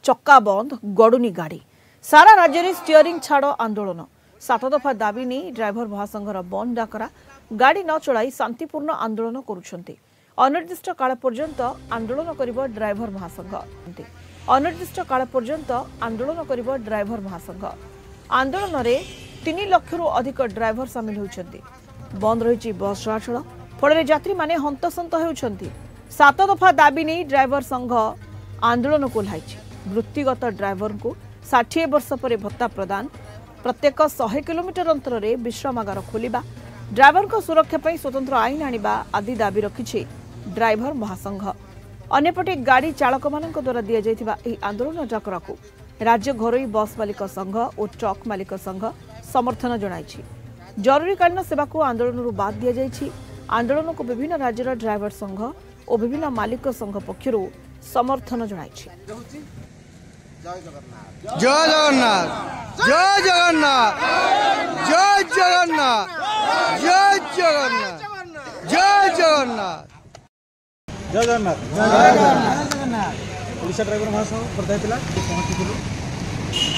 चक्का बंद गड़ुनी गाड़ी सारा राज्य में स्टीयरिंग छाड़ आंदोलन 7 दफा दाबी नहीं ड्राइवर महासंघर बंद डाकरा गाड़ी न चलाई शांतिपूर्ण आंदोलन करुछंती अनिर्दिष्ट काल पर्यंत आंदोलन करिबो ड्राइवर महासंघ अनिर्दिष्ट काल पर्यंत आंदोलन करिबो ड्राइवर महासंघ आंदोलन रे 3 लाख रु अधिक ड्राइवर सामिल होइछंती बंद रही बस चलाचल फल यात्री माने हंतसंत होउछंती 7 दफा दाबी नहीं ड्राइवर संघ आंदोलन को लाइछि वृत्तिगत ड्राइवर को 60 वर्ष पर भत्ता प्रदान प्रत्येक 100 किलोमीटर अंतर में विश्रामागार खोलिबा ड्राइवर को सुरक्षा पर स्वतंत्र आईन आनिबा आदि दाबी रखिछि ड्राइवर महासंघ अन्यपटे गाड़ी चालक मानक द्वारा दिया जाइथिबा एही आंदोलन डाकरा को राज्य घरोई बस मालिक संघ और ट्रक मालिक संघ समर्थन जणाइछि जरूरीकालीन सेवा को आंदोलन बाद दिया जाइछि आंदोलन को विभिन्न राज्यर ड्राइवर संघ और विभिन्न मालिक संघ पक्षरु समर्थन जणाइछि जय जगन्नाथ जय जगन्नाथ जय जगन्नाथ जय जगन्नाथ जय जगन्नाथ जय जगन्नाथ जय जगन्नाथ ओडिशा ड्राइवर महासंघ खोर्धा जिला पहुँची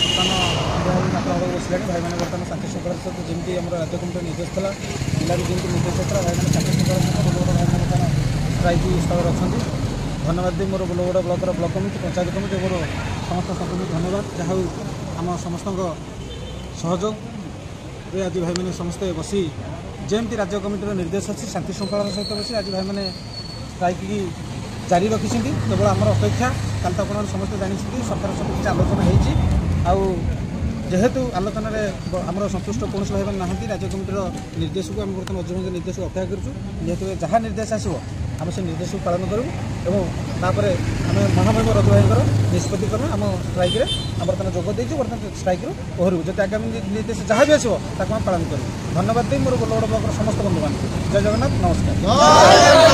बर्तमान बसला भाई मैंने बर्तमान शांति शृंखला सहित जमी आम राज्य कमिटी निर्देश था जिला भी जमी निर्देश था भाई मैंने शांति शृंखला सहित बड़ भाई मैंने बर्तमान स्ट्राइक स्थल अच्छा धन्यवाद दी मोर बोलगड़ ब्लकर ब्लक कमिटी पंचायत कमिटी मोर समस्त संगठन धन्यवाद जहाँ आम समस्त सहयोग आज भाई मैंने समस्ते बसी जमी राज्य कमिटर निर्देश अच्छी शांति शृंखला सहित बसी आज भाई मैंने स्ट्राइक की जारी रखी केवल आम अपेक्षा कल तो आप समस्त जानते सरकार सब किसी आलोचना हो जेहेतु आलोचन आमर संतुष्ट कौन भाई मैंने ना राज्य कमिटर निर्देश को आम बर्तमान अध्यक्ष निर्देश को अपेक्षा करूँ जेहेतु जहाँ निर्देश आसो आम से निर्देश को पालन करूँ और आम महामहिम रघु भाई निष्पत्ति करूँ आम स्ट्राइक बर्तमान जोग देचु बर्तमान स्ट्राइक ओहरु जो आगामी निर्देश जहाँ भी आसो पालन करूँ धन्यवाद दी मोर बोलगड़ ब्लकर समस्त बंधु मान जय जगन्नाथ नमस्कार।